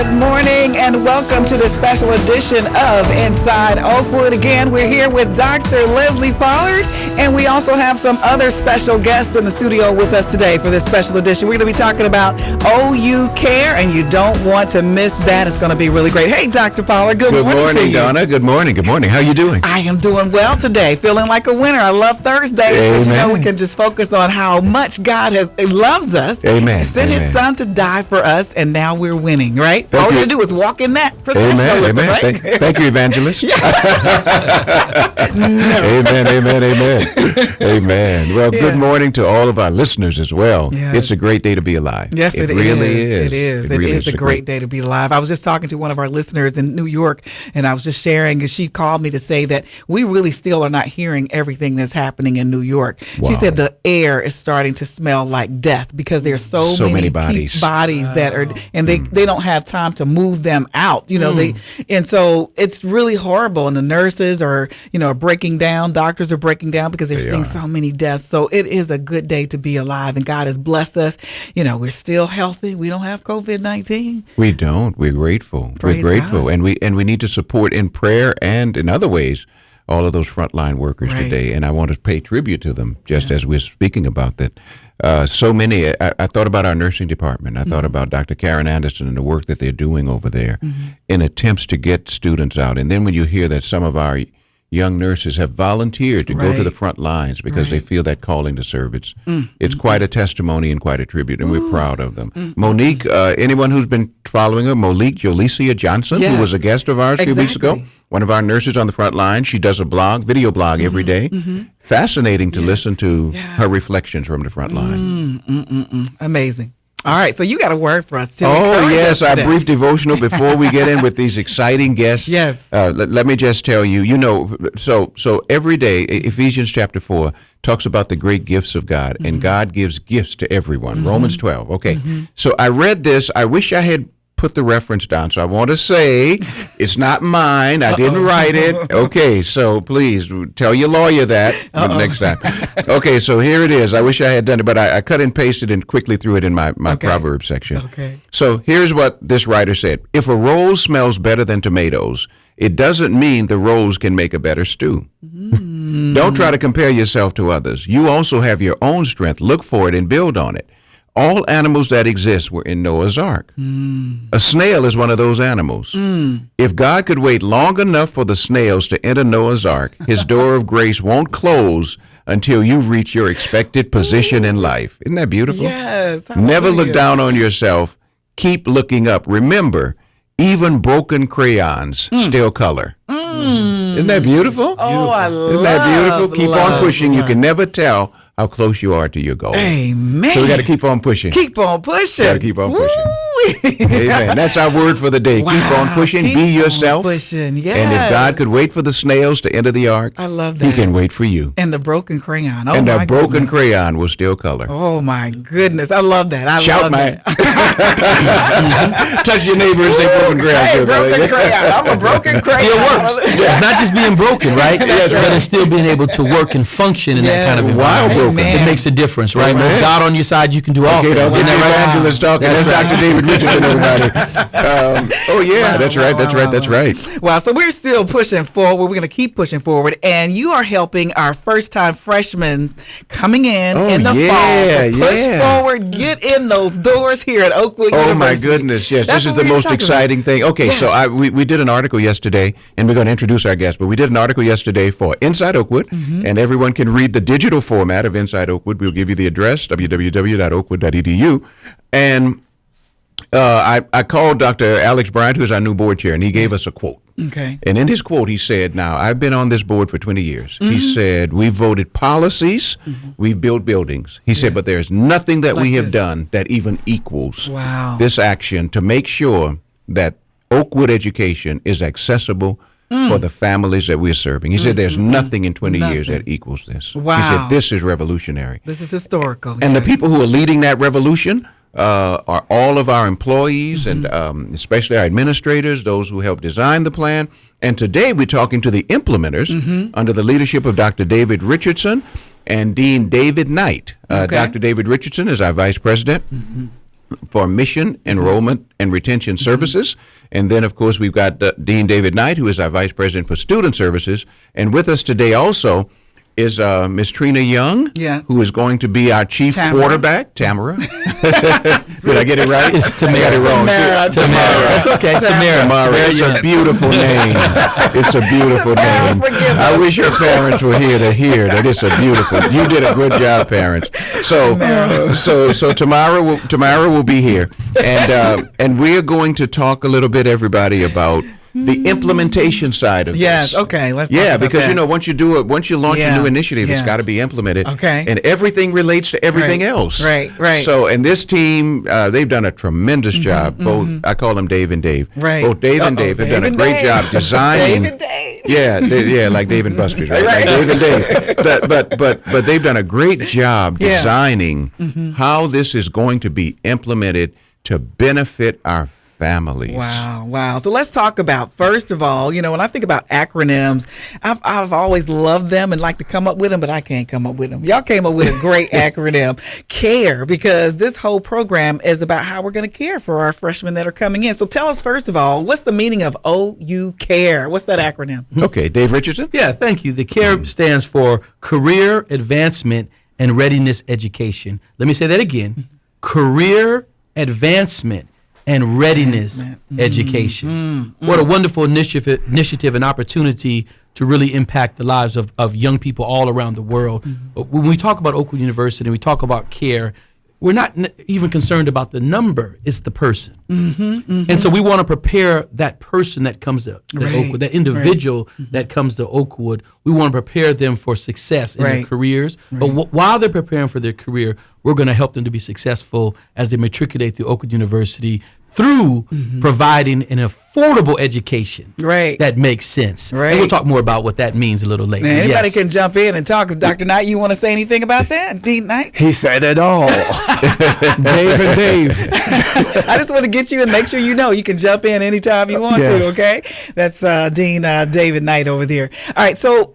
Good morning and welcome to the special edition of Inside Oakwood. Again, we're here with Dr. Leslie Pollard, and we also have some other special guests in the studio with us today for this special edition. We're going to be talking about OU C.A.R.E, and you don't want to miss that. It's going to be really great. Hey, Dr. Pollard, good morning to you. Donna. Good morning. Good morning. How you doing? I am doing well today, feeling like a winner. I love Thursdays because we can just focus on how much God loves us. Amen. And sent His Son to die for us, and now we're winning, right? Thank All we you. have to do is walk in that procession. Amen. Right? Thank you, evangelist. Amen. Well, good morning to all of our listeners as well. Yes. It's a great day to be alive. Yes, it really is. It is. It is a great day to be alive. I was just talking to one of our listeners in New York, and I was just sharing, and she called me to say that we really still are not hearing everything that's happening in New York. Wow. She said the air is starting to smell like death because there's so many bodies that are, and they don't have time to move them out. And so it's really horrible. And the nurses are breaking down. Doctors are breaking down because they're seeing so many deaths. So it is a good day to be alive, and God has blessed us. We're still healthy. We don't have COVID-19. We don't. We're grateful. Praise We're grateful, God. and we need to support in prayer and in other ways all of those frontline workers today. And I want to pay tribute to them, just as we're speaking about that. So many. I thought about our nursing department. I thought about Dr. Karen Anderson and the work that they're doing over there in attempts to get students out. And then when you hear that some of our young nurses have volunteered to go to the front lines because they feel that calling to serve. It's quite a testimony and quite a tribute, and we're proud of them. Monique, anyone who's been following her, Monique Jolicia Johnson, who was a guest of ours a few weeks ago, one of our nurses on the front line. She does a video blog every day. Fascinating to listen to her reflections from the front line. Amazing. All right, so you got a word for us, too. Oh, yes, our brief devotional before we get in with these exciting guests. Yes. Let me just tell you, so every day, Ephesians chapter 4 talks about the great gifts of God, and God gives gifts to everyone. Romans 12. Okay, so I read this. I wish I had put the reference down, so I want to say it's not mine. I didn't write it. Okay, so please tell your lawyer that next time. Okay, so here it is. I wish I had done it, but I cut and pasted and quickly threw it in my Proverbs section. Okay. So here's what this writer said. If a rose smells better than tomatoes, it doesn't mean the rose can make a better stew. Don't try to compare yourself to others. You also have your own strength. Look for it and build on it. All animals that exist were in Noah's Ark. A snail is one of those animals. If God could wait long enough for the snails to enter Noah's Ark, His door of grace won't close until you reach your expected position in life. Isn't that beautiful? Yes. Never look down on yourself. Keep looking up. Remember, even broken crayons still color. Isn't that beautiful? Oh, I love it. Isn't that beautiful? Keep on pushing. You can never tell how close you are to your goal. Amen. So we got to keep on pushing. Keep on pushing. Got to keep on pushing. Amen. That's our word for the day. Wow. Keep on pushing. Be yourself. Pushing. Yes. And if God could wait for the snails to enter the ark, I love that. He can wait for you. And the broken crayon. Oh, and the broken crayon will still color. Oh my goodness. I love that. Shout, man. Touch your neighbor and say broken crayon. Hey, broken crayon. I'm a broken crayon. It works. It's not just being broken, right? But it's still being able to work and function in that kind of environment. It makes a difference, right? With God on your side, you can do all things. That's the evangelist talking. That's Dr. David Richardson, everybody. That's right. Wow, so we're still pushing forward. We're going to keep pushing forward. And you are helping our first-time freshmen coming in the fall. So push forward, get in those doors here at Oakwood University. Oh, my goodness, yes. This is the most exciting thing. Okay, so we did an article yesterday, and we're going to introduce our guest, but we did an article yesterday for Inside Oakwood, and everyone can read the digital format of Inside Oakwood. We'll give you the address, www.oakwood.edu. And I called Dr. Alex Bryant, who's our new board chair, and he gave us a quote. Okay. And in his quote, he said, now, I've been on this board for 20 years. He said, we've voted policies, we've built buildings. He said, but there's nothing that we have done that even equals this action to make sure that Oakwood education is accessible for the families that we're serving. He said there's nothing in 20 years that equals this. Wow. He said this is revolutionary. This is historical. And the people who are leading that revolution are all of our employees and especially our administrators, those who helped design the plan. And today we're talking to the implementers under the leadership of Dr. David Richardson and Dean David Knight. Dr. David Richardson is our vice president. for Mission, Enrollment, and Retention Services. And then, of course, we've got Dean David Knight, who is our Vice President for Student Services. And with us today also is Miss Trina Young, who is going to be our chief quarterback. Tamara. Did I get it right? It's Tamara. I got it wrong. Tamara. That's okay. Tamara. It's a beautiful name. It's a beautiful name. I wish your parents were here to hear that it's a beautiful. You did a good job, parents. So Tamara will be here, and we are going to talk a little bit, everybody, about the implementation side of this. Yes, okay. Let's talk about because that. once you launch a new initiative, it's got to be implemented. Okay. And everything relates to everything else. Right. So, and this team, they've done a tremendous job. Both, I call them Dave and Dave. Right. Both Dave and Dave have done a great job designing. Dave and Dave. Yeah, like Dave and Buster's, right? Like Dave and Dave. But they've done a great job designing how this is going to be implemented to benefit our families. Wow. So let's talk about, first of all, when I think about acronyms, I've always loved them and like to come up with them, but I can't come up with them. Y'all came up with a great acronym, CARE, because this whole program is about how we're going to care for our freshmen that are coming in. So tell us, first of all, what's the meaning of OU C.A.R.E? What's that acronym? Okay, Dave Richardson? Yeah, thank you. The CARE stands for Career Advancement and Readiness Education. Let me say that again. Career Advancement and Readiness Education. What a wonderful initiative and opportunity to really impact the lives of young people all around the world. When we talk about Oakwood University and we talk about CARE, we're not even concerned about the number, it's the person. And so we want to prepare that person that comes to Oakwood, that individual that comes to Oakwood. We want to prepare them for success in their careers. But while they're preparing for their career, we're going to help them to be successful as they matriculate through Oakwood University through providing an affordable education that makes sense. And we'll talk more about what that means a little later. Man, anybody can jump in and talk. Dr. Knight, you want to say anything about that? Dean Knight? He said it all. Dave and Dave. I just want to get you and make sure you can jump in anytime you want to, okay? That's Dean David Knight over there. All right, so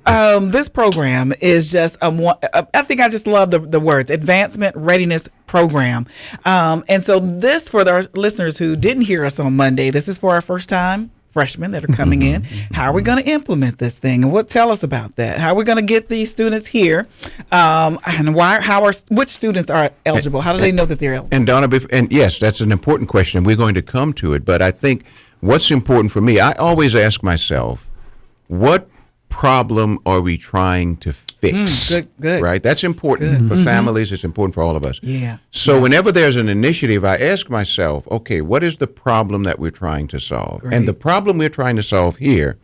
this program is just, I think I just love the words, Advancement Readiness Program. And so this, for our listeners who didn't hear us on Monday, this is for our first time freshmen that are coming in. How are we going to implement this thing? And tell us about that? How are we going to get these students here? And which students are eligible? How do they know that they're eligible? And Donna, and yes, that's an important question. We're going to come to it. But I think what's important for me, I always ask myself, what problem are we trying to fix? Good. Right? That's important for families. It's important for all of us. Yeah. So whenever there's an initiative, I ask myself, okay, what is the problem that we're trying to solve? Great. And the problem we're trying to solve here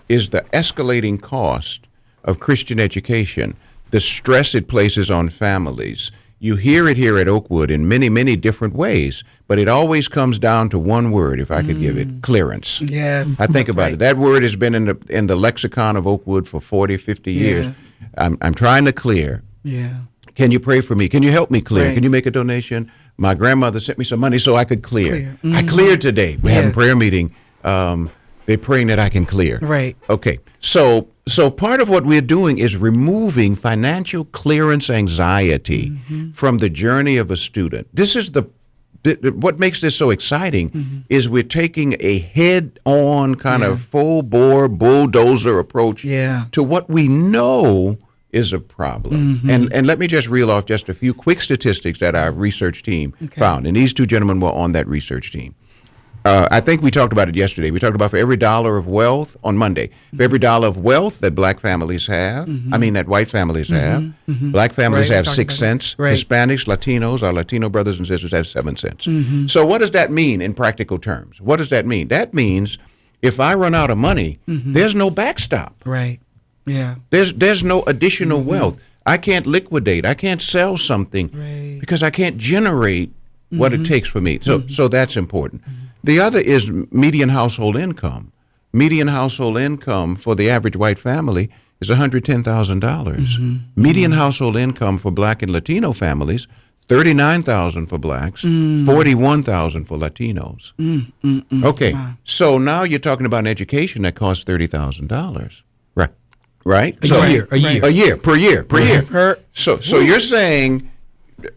is the escalating cost of Christian education, the stress it places on families. You hear it here at Oakwood in many, many different ways, but it always comes down to one word, if I could give it, clearance. Yes. I think about it. That word has been in the lexicon of Oakwood for 40, 50 years. Yes. I'm trying to clear. Yeah. Can you pray for me? Can you help me clear? Right. Can you make a donation? My grandmother sent me some money so I could clear. I cleared today. We're having prayer meeting. They're praying that I can clear. Right. Okay. So part of what we're doing is removing financial clearance anxiety from the journey of a student. This is what makes this so exciting is we're taking a head-on kind of full-bore bulldozer approach to what we know is a problem. And let me just reel off just a few quick statistics that our research team found. And these two gentlemen were on that research team. I think we talked about it yesterday. We talked about for every dollar of wealth on Monday, for every dollar of wealth that black families have, that white families have, black families have 6 cents, Hispanics, Latinos, our Latino brothers and sisters have 7 cents. So what does that mean in practical terms? What does that mean? That means if I run out of money, there's no backstop. Right. Yeah. There's no additional wealth. I can't liquidate. I can't sell something because I can't generate what it takes for me. So that's important. The other is median household income. Median household income for the average white family is $110,000. Median household income for black and Latino families, $39,000 for blacks, $41,000 for Latinos. Okay, so now you're talking about an education that costs $30,000. Right? A year, per year. So you're saying,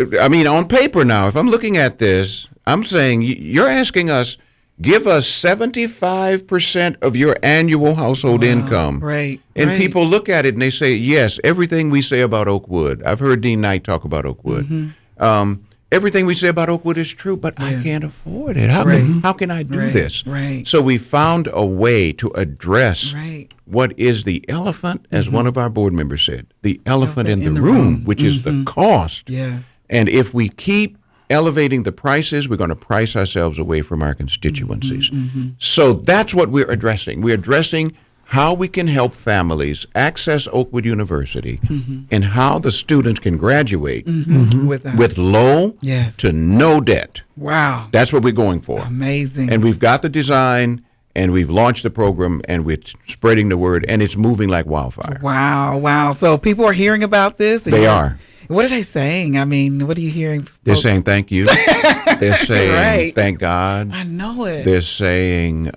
on paper now, if I'm looking at this, I'm saying you're asking us, give us 75% of your annual household income. Right. And people look at it and they say, yes, everything we say about Oakwood. I've heard Dean Knight talk about Oakwood. Everything we say about Oakwood is true, but I can't afford it. How can I do this? Right. So we found a way to address what is the elephant, as one of our board members said, the elephant in the room, which is the cost. Yes. And if we keep elevating the prices, we're going to price ourselves away from our constituencies. So that's what we're addressing. We're addressing how we can help families access Oakwood University and how the students can graduate with low to no debt. Wow. That's what we're going for. Amazing. And we've got the design, and we've launched the program, and we're spreading the word, and it's moving like wildfire. Wow. So people are hearing about this? They are. What are they saying? I mean, what are you hearing? They're saying thank you. They're saying thank God. I know it. They're saying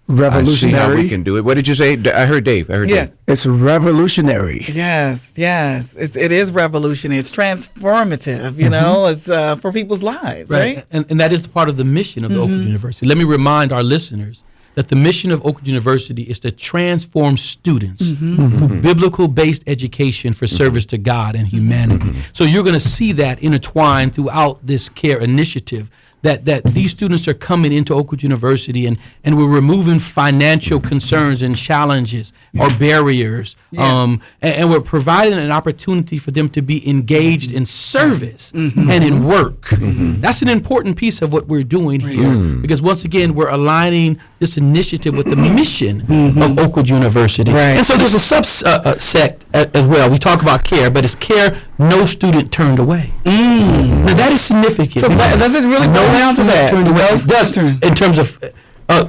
revolutionary. I see how we can do it. What did you say? I heard Dave. Yes. It's revolutionary. Yes. It is revolutionary. It's transformative, you know. It's for people's lives, right? And that is part of the mission of the Oakwood University. Let me remind our listeners that the mission of Oakwood University is to transform students through biblical-based education for service to God and humanity. So you're going to see that intertwined throughout this CARE initiative, that these students are coming into Oakwood University and we're removing financial concerns and challenges or barriers, and we're providing an opportunity for them to be engaged in service and in work. That's an important piece of what we're doing here, because once again, we're aligning this initiative with the mission of Oakwood University. And so there's a subset as well. We talk about CARE, but it's CARE, no student turned away. Now that is significant. So does it really go down to that? Turned away. It does, in terms of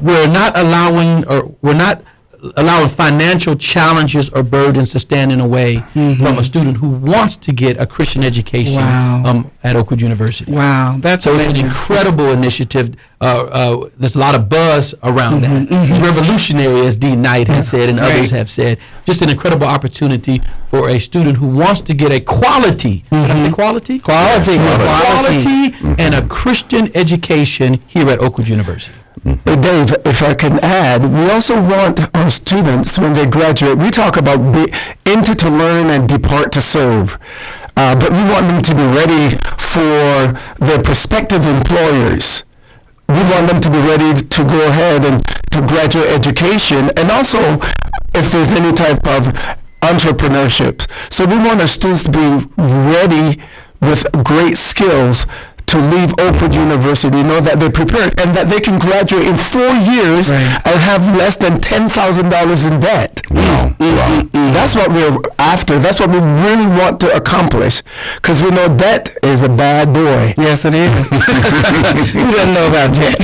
we're not allowing financial challenges or burdens to stand in the way from a student who wants to get a Christian education at Oakwood University. Wow, that's so it's an incredible initiative. There's a lot of buzz around that. It's revolutionary, as Dean Knight has said and others have said. Just an incredible opportunity for a student who wants to get a quality. Did I say quality? Quality and a Christian education here at Oakwood University. Dave, if I can add, we also want our students, when they graduate, we talk about enter to learn and depart to serve. But we want them to be ready for their prospective employers. We want them to be ready to go ahead and to graduate education, and also if there's any type of entrepreneurship. So we want our students to be ready with great skills to leave Oakwood University, know that they're prepared and that they can graduate in 4 years and have less than $10,000 in debt. Wow. That's what we're after. That's what we really want to accomplish, because we know debt is a bad boy. Yes, it is. You didn't know about debt.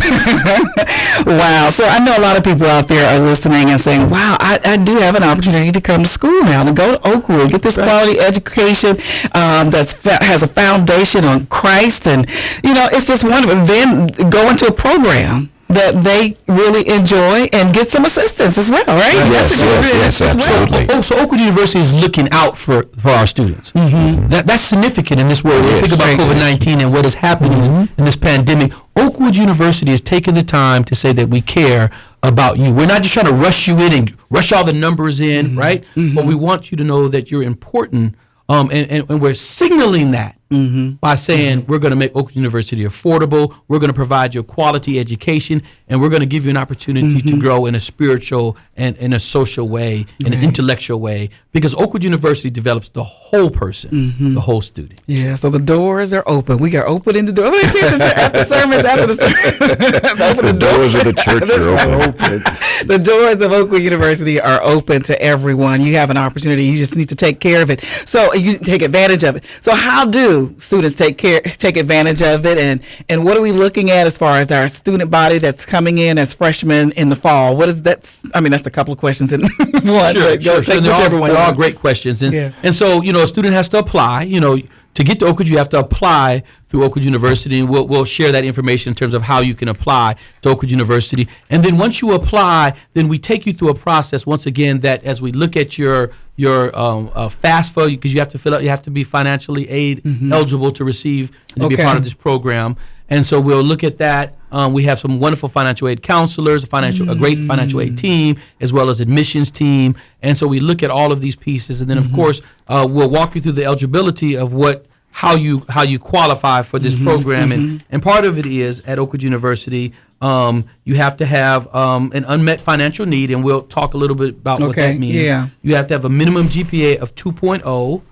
Wow. So I know a lot of people out there are listening and saying, wow, I do have an opportunity to come to school now, to go to Oakwood, get this quality education that has a foundation on Christ, and you know, it's just wonderful. Then go into a program that they really enjoy and get some assistance as well, right? Yes, absolutely. So Oakwood University is looking out for our students. That's significant in this world. When you think about COVID-19 and what is happening in this pandemic, Oakwood University is taking the time to say that we care about you. We're not just trying to rush you in and rush all the numbers in, right? But we want you to know that you're important, and we're signaling that by saying we're going to make Oakwood University affordable, we're going to provide you a quality education, and we're going to give you an opportunity to grow in a spiritual and in a social way, in an intellectual way, because Oakwood University develops the whole person, the whole student. Yeah, so the doors are open. We are opening the doors. At the sermons, after the sermons. Open the doors of the church are open. The doors of Oakwood University are open to everyone. You have an opportunity. You just need to take care of it. So you take advantage of it. So how do students take advantage of it, and what are we looking at as far as our student body that's coming in as freshmen in the fall? What is that? I mean, that's a couple of questions in one. Sure. They're all great questions, and so a student has to apply. to get to Oakwood, you have to apply through Oakwood University, and we'll share that information in terms of how you can apply to Oakwood University. And then once you apply, then we take you through a process once again that as we look at your FAFSA, because you have to fill out, you have to be financially aid eligible to receive and to be a part of this program. And so we'll look at that. We have some wonderful financial aid counselors, a great financial aid team, as well as admissions team. And so we look at all of these pieces, and then of course we'll walk you through the eligibility of how you qualify for this program. And part of it is at Oakwood University, you have to have an unmet financial need, and we'll talk a little bit about what that means. Yeah. You have to have a minimum GPA of 2.0.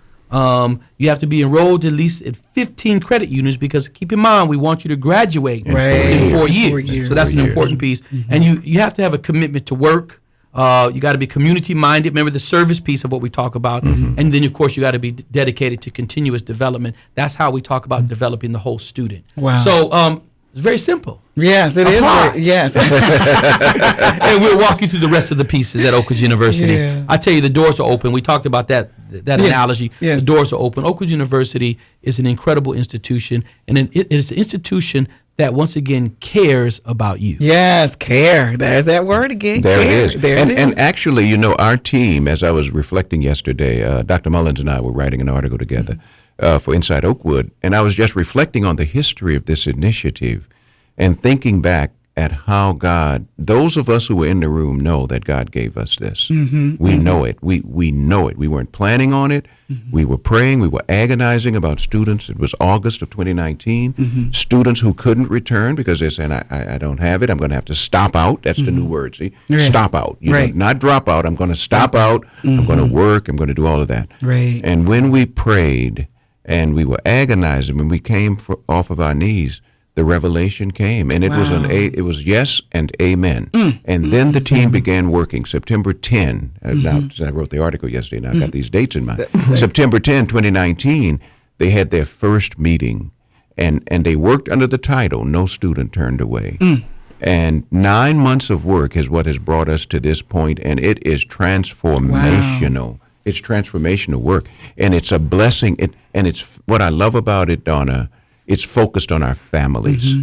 You have to be enrolled at least at 15 credit units, because keep in mind, we want you to graduate in 4 years. So that's an important piece. And you have to have a commitment to work. You got to be community minded. Remember the service piece of what we talk about. And then of course you got to be dedicated to continuous development. That's how we talk about developing the whole student. Wow. So it's very simple. Yes, it is. Yes. And we'll walk you through the rest of the pieces at Oakwood University. Yeah. I tell you, the doors are open. We talked about that analogy. Yes. The doors are open. Oakwood University is an incredible institution, and it is an institution that once again cares about you. Yes, care. There's that word again. There care. it is. And actually, our team, as I was reflecting yesterday, Dr. Mullins and I were writing an article together for Inside Oakwood, and I was just reflecting on the history of this initiative and thinking back at how God, those of us who were in the room know that God gave us this. We know it. We know it. We weren't planning on it. We were praying. We were agonizing about students. It was August of 2019. Students who couldn't return because they're saying, I don't have it. I'm going to have to stop out. That's the new word, see? Right. Stop out. Not drop out. I'm going to stop out. I'm going to work. I'm going to do all of that. Right. And when we prayed and we were agonizing, when we came off of our knees, the revelation came, and it was yes and amen. And then the team began working. September 10, now I wrote the article yesterday, now I got these dates in mind. September 10, 2019, they had their first meeting, and they worked under the title, No Student Turned Away. And 9 months of work is what has brought us to this point, and it is transformational. Wow. It's transformational work, and it's a blessing. And it's what I love about it, Donna. It's focused on our families.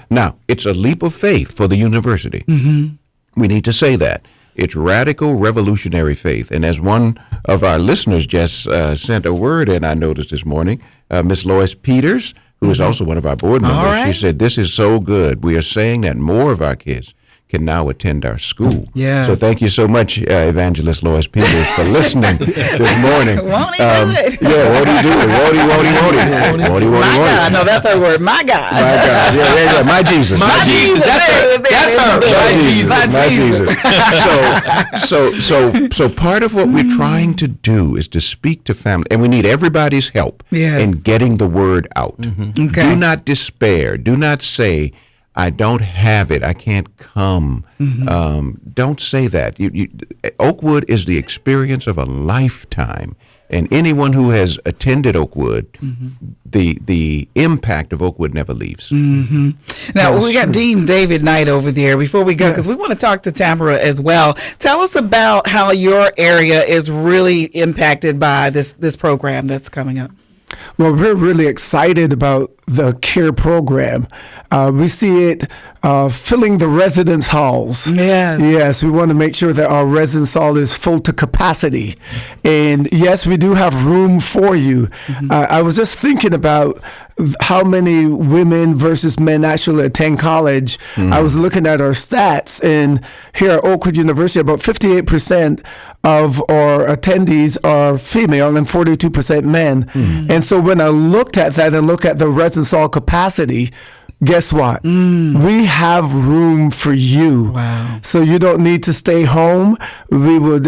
Now, it's a leap of faith for the university. We need to say that. It's radical, revolutionary faith. And as one of our listeners just sent a word in, I noticed this morning, Miss Lois Peters, who is also one of our board members, she said, this is so good. We are saying that more of our kids can now attend our school. Yeah. So thank you so much, Evangelist Lois Peters, for listening this morning. Won't he do it? Yeah, won't he do it? Won't he? Won't he? My God. No, that's her word. My God. My God. Yeah. My Jesus. My Jesus. That's her. My Jesus. So part of what we're trying to do is to speak to family, and we need everybody's help in getting the word out. Okay. Do not despair. Do not say, I don't have it. I can't come. Don't say that. Oakwood is the experience of a lifetime, and anyone who has attended Oakwood, the impact of Oakwood never leaves. Now we got Dean David Knight over there. Before we go, because we want to talk to Tamara as well. Tell us about how your area is really impacted by this program that's coming up. Well, we're really excited about the CARE program. We see it filling the residence halls. Yes, we want to make sure that our residence hall is full to capacity. And yes, we do have room for you. I was just thinking about how many women versus men actually attend college. I was looking at our stats, and here at Oakwood University, about 58% of our attendees are female and 42% men. And so when I looked at that and look at the residence hall capacity, guess what? We have room for you. Wow. So you don't need to stay home. We would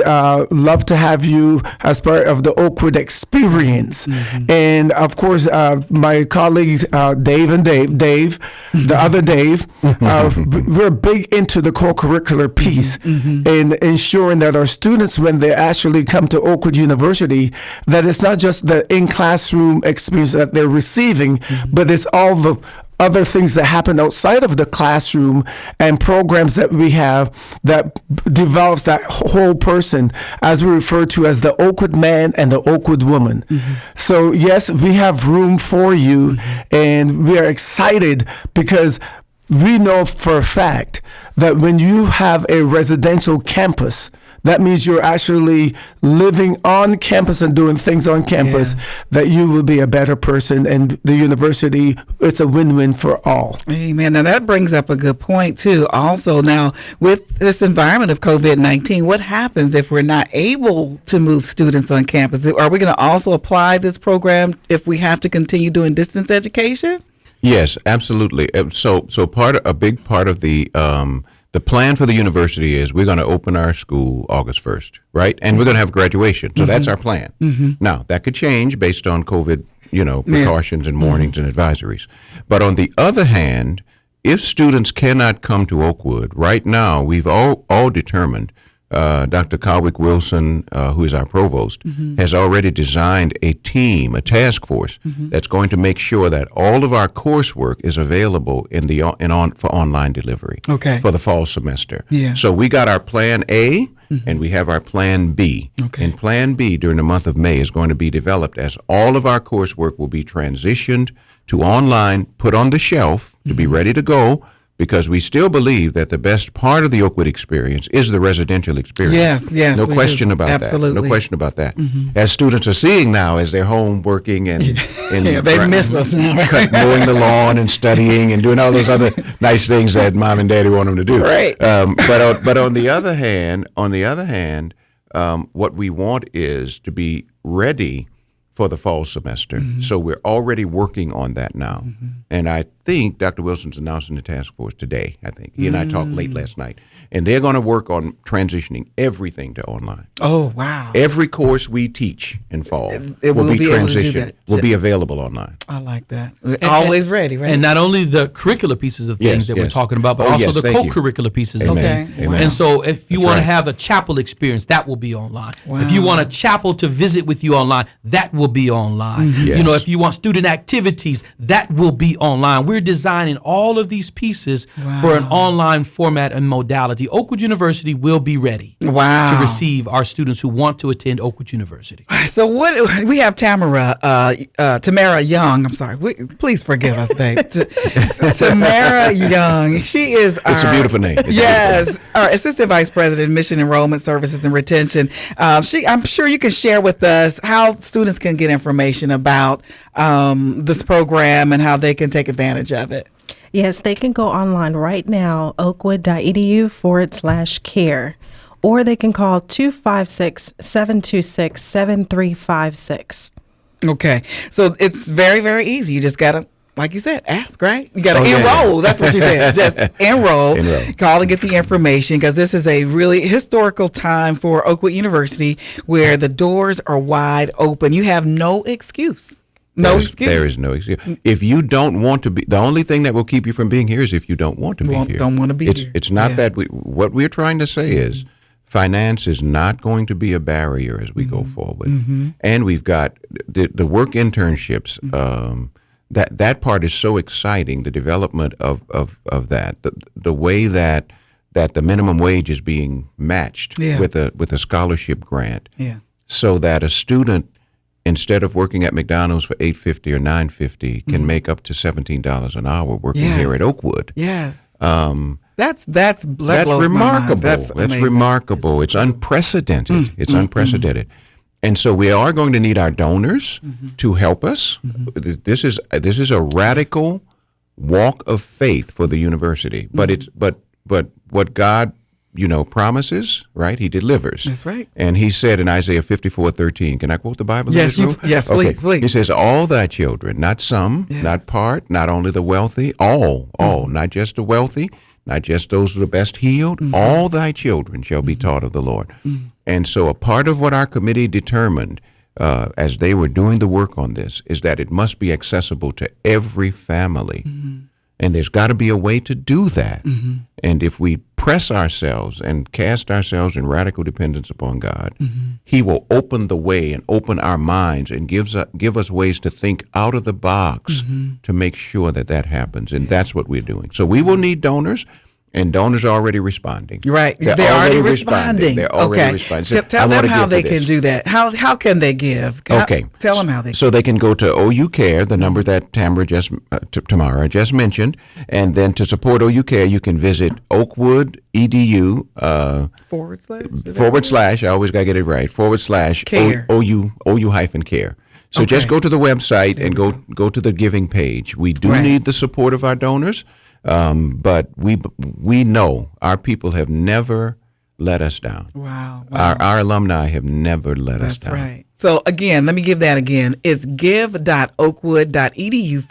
love to have you as part of the Oakwood experience. And of course, my colleagues, Dave, the other Dave, we're big into the co-curricular piece and ensuring that our students, when they actually come to Oakwood University, that it's not just the in-classroom experience that they're receiving, but it's all the other things that happen outside of the classroom and programs that we have that develops that whole person, as we refer to as the Oakwood man and the Oakwood woman. So yes, we have room for you, and we are excited because we know for a fact that when you have a residential campus, that means you're actually living on campus and doing things on campus, that you will be a better person, and the university, it's a win-win for all. Amen. Now that brings up a good point too. Also, now with this environment of COVID-19, what happens if we're not able to move students on campus? Are we going to also apply this program if we have to continue doing distance education? Yes, absolutely. So a big part of the plan for the university is we're going to open our school August 1st, right? And we're going to have graduation. So that's our plan. Now, that could change based on COVID, precautions and warnings and advisories. But on the other hand, if students cannot come to Oakwood, right now we've all determined, Dr. Calwick Wilson, who is our provost, has already designed a team, a task force that's going to make sure that all of our coursework is available for online delivery for the fall semester. So we got our plan A and we have our plan B. And plan B during the month of May is going to be developed as all of our coursework will be transitioned to online, put on the shelf to be ready to go, because we still believe that the best part of the Oakwood experience is the residential experience. Yes. No question about Absolutely. that. No question about that. As students are seeing now, as they're home working and they miss us now, right? mowing the lawn and studying and doing all those other nice things that mom and daddy want them to do. Right. But on the other hand, what we want is to be ready for the fall semester. So we're already working on that now. And I think Dr. Wilson's announcing the task force today, I think. He and I talked late last night. And they're going to work on transitioning everything to online. Oh, wow. Every course we teach in fall will be transitioned, will be available online. I like that. We're always ready, right? And not only the curricular pieces of things that we're talking about, but also the co-curricular pieces of things. Amen. And so if you want to have a chapel experience, that will be online. If you want a chapel to visit with you online, that will be online. If you want student activities, that will be online. We're designing all of these pieces for an online format and modality. Oakwood University will be ready to receive our students who want to attend Oakwood University. So what we have Tamara Young. I'm sorry. Please forgive us, babe. Tamara Young. She is It's a beautiful name. Our Assistant Vice President, Mission Enrollment Services and Retention. I'm sure you can share with us how students can get information about this program and how they can take advantage of it. Yes, they can go online right now, oakwood.edu/care, or they can call 256-726-7356. Okay. So it's very, very easy. You just got to, like you said, ask, right? You got to enroll. That's what you said. Just enroll. Call and get the information, because this is a really historical time for Oakwood University where the doors are wide open. You have no excuse. There is no excuse. If you don't want to be, the only thing that will keep you from being here is if you don't want to be here. Don't want to be here. It's not that what we're trying to say is finance is not going to be a barrier as we go forward. And we've got the work internships. That part is so exciting. The development of that, the way that the minimum wage is being matched with a scholarship grant, so that a student, instead of working at McDonald's for $8.50 or $9.50, can make up to $17 an hour working here at Oakwood. That's remarkable. That's remarkable. It's unprecedented. It's unprecedented. And so we are going to need our donors to help us. This is a radical walk of faith for the university. But what God promises, right? He delivers. That's right. And he said in Isaiah 54:13, can I quote the Bible? Yes, please. He says, all thy children, not some, not part, not only the wealthy, all, not just the wealthy, not just those who are best healed, all thy children shall be taught of the Lord. And so a part of what our committee determined as they were doing the work on this is that it must be accessible to every family. And there's got to be a way to do that. And if we press ourselves and cast ourselves in radical dependence upon God, He will open the way and open our minds and give us ways to think out of the box to make sure that happens. And that's what we're doing. So we will need donors. And donors are already responding. Right. They're already responding. They're already responding. So tell them how they can do that. How can they give? Okay. Tell them how they can. So they can go to OU C.A.R.E, the number that Tamara just mentioned. And then to support OU C.A.R.E, you can visit Oakwood edu / I always got to get it right, / CARE. OU-CARE. So just go to the website and go to the giving page. We do need the support of our donors. But we know our people have never let us down. Wow. Our alumni have never let us down. That's right. So again, let me give that again. It's give.oakwood.edu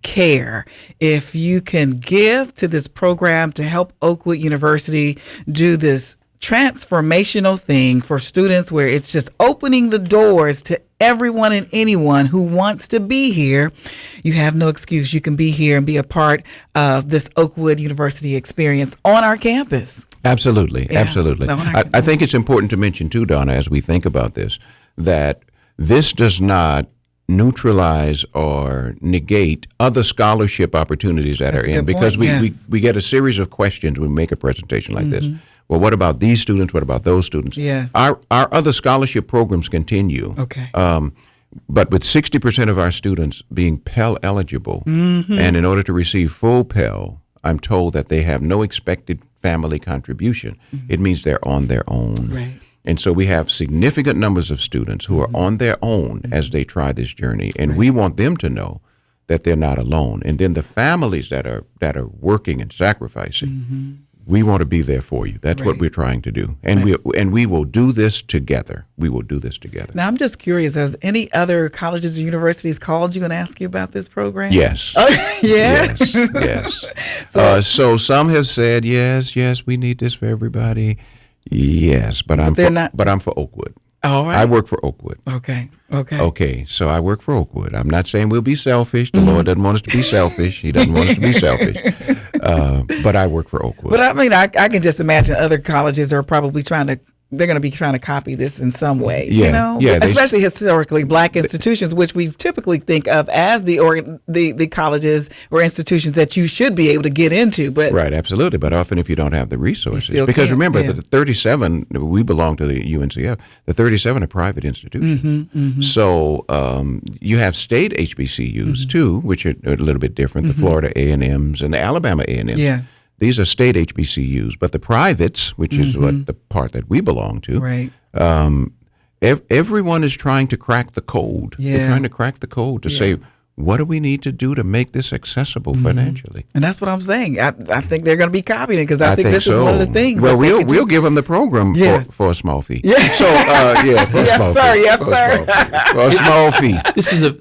/OU-CARE. If you can give to this program to help Oakwood University do this transformational thing for students where it's just opening the doors to everyone and anyone who wants to be here, you have no excuse. You can be here and be a part of this Oakwood University experience on our campus. Absolutely. Absolutely. I think it's important to mention too, Donna, as we think about this, that this does not neutralize or negate other scholarship opportunities that are in, because we get a series of questions when we make a presentation like this. Well, what about these students? What about those students? Yes. Our other scholarship programs continue. Okay. But with 60% of our students being Pell eligible, and in order to receive full Pell, I'm told that they have no expected family contribution. It means they're on their own. Right. And so we have significant numbers of students who are on their own as they try this journey, and we want them to know that they're not alone. And then the families that are working and sacrificing, we want to be there for you. That's what we're trying to do, and we will do this together. We will do this together. Now, I'm just curious: has any other colleges or universities called you and asked you about this program? Yes. Oh, yeah. Yes. So some have said yes, we need this for everybody. Yes, but I'm for Oakwood. All right. I work for Oakwood. Okay. So I work for Oakwood. I'm not saying we'll be selfish. The Lord doesn't want us to be selfish. He doesn't want us to be selfish. But I work for Oakwood. But I mean, I can just imagine other colleges are probably they're going to be trying to copy this in some way, you know? Yeah, especially historically black institutions, which we typically think of as the colleges or institutions that you should be able to get into. But right, absolutely. But often if you don't have the resources, because can't, remember, the 37, we belong to the UNCF, the 37 are private institutions. So you have state HBCUs too, which are a little bit different, the Florida A&Ms and the Alabama A&Ms. Yeah. These are state HBCUs, but the privates, which is what the part that we belong to, right. Everyone is trying to crack the code. Yeah. They're trying to crack the code to say, what do we need to do to make this accessible financially? And that's what I'm saying. I think they're going to be copying it because I think this is one of the things. Well, we'll give them the program for a small fee. Yeah. So for a small fee. Yes, sir. For a small fee.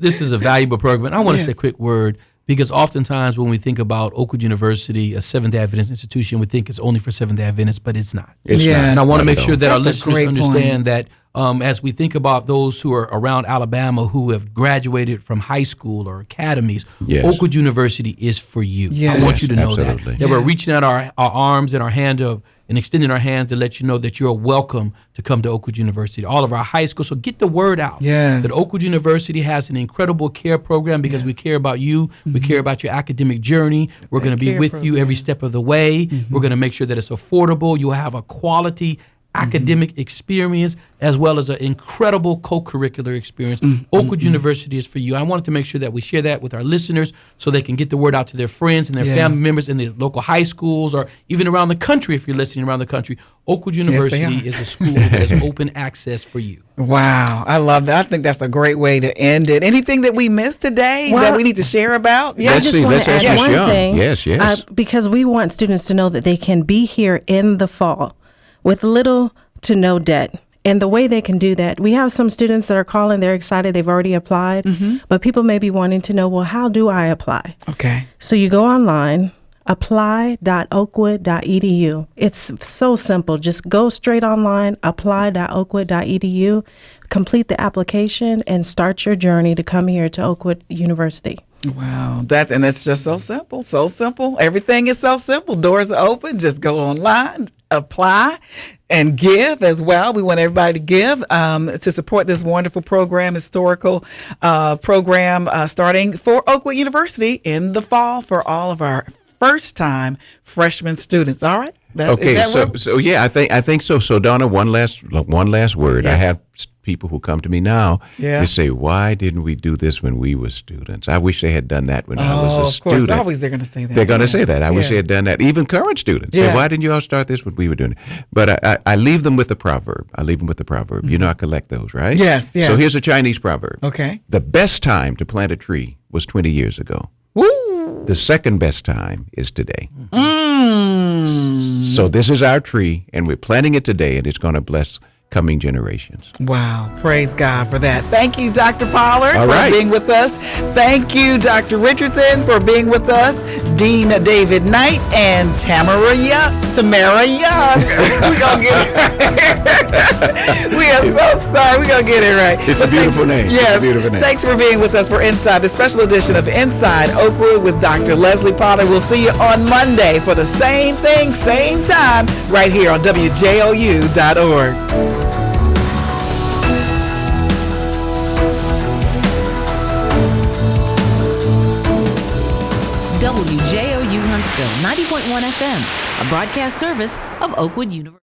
This is a valuable program. And I want to say a quick word. Because oftentimes when we think about Oakwood University, a Seventh-day Adventist institution, we think it's only for Seventh-day Adventists, but it's not. It's not. And I want to make sure that That's our a listeners great understand that as we think about those who are around Alabama who have graduated from high school or academies, Oakwood University is for you. Yes. I want you to know Absolutely. that we're reaching out our arms and our hand and extending our hands to let you know that you're welcome to come to Oakwood University. All of our high schools, so get the word out that Oakwood University has an incredible care program because we care about you. We care about your academic journey. We're going to be with you every step of the way. We're going to make sure that it's affordable. You'll have a quality academic experience as well as an incredible co-curricular experience. Oakwood University is for you. I wanted to make sure that we share that with our listeners so they can get the word out to their friends and their family members in the local high schools or even around the country if you're listening around the country. Oakwood University is a school that has open access for you. Wow. I love that. I think that's a great way to end it. Anything that we missed today that we need to share about? I just want to add one thing. Yes. Because we want students to know that they can be here in the fall with little to no debt. And the way they can do that, we have some students that are calling, they're excited, they've already applied, but people may be wanting to know, well, how do I apply? Okay. So you go online, apply.oakwood.edu. It's so simple. Just go straight online, apply.oakwood.edu, complete the application, and start your journey to come here to Oakwood University. Wow, and it's just so simple, so simple. Everything is so simple. Doors are open. Just go online, apply, and give as well. We want everybody to give to support this wonderful program, historical program starting for Oakwood University in the fall for all of our first-time freshman students. All right. Okay, so yeah, I think so. So Donna, one last word. Yes. I have people who come to me now. Yeah. They say, "Why didn't we do this when we were students? I wish they had done that when I was a of course, student." always they're going to say that. They're going to say that. I wish they had done that. Even current students say, "Why didn't you all start this when we were doing it?" But I leave them with the proverb. Mm-hmm. You know, I collect those, right? Yes. So here's a Chinese proverb. Okay. The best time to plant a tree was 20 years ago. Woo! The second best time is today. So this is our tree, and we're planting it today, and it's going to bless coming generations. Wow. Praise God for that. Thank you, Dr. Pollard, for being with us. Thank you, Dr. Richardson, for being with us. Dean David Knight and Tamara Young. We're going to get it right. We are so sorry. We're going to get it right. It's a beautiful name. Yes. It's a beautiful name. Thanks for being with us for Inside, the special edition of Inside Oakwood with Dr. Leslie Pollard. We'll see you on Monday for the same thing, same time, right here on WJOU.org. WJOU Huntsville, 90.1 FM, a broadcast service of Oakwood University.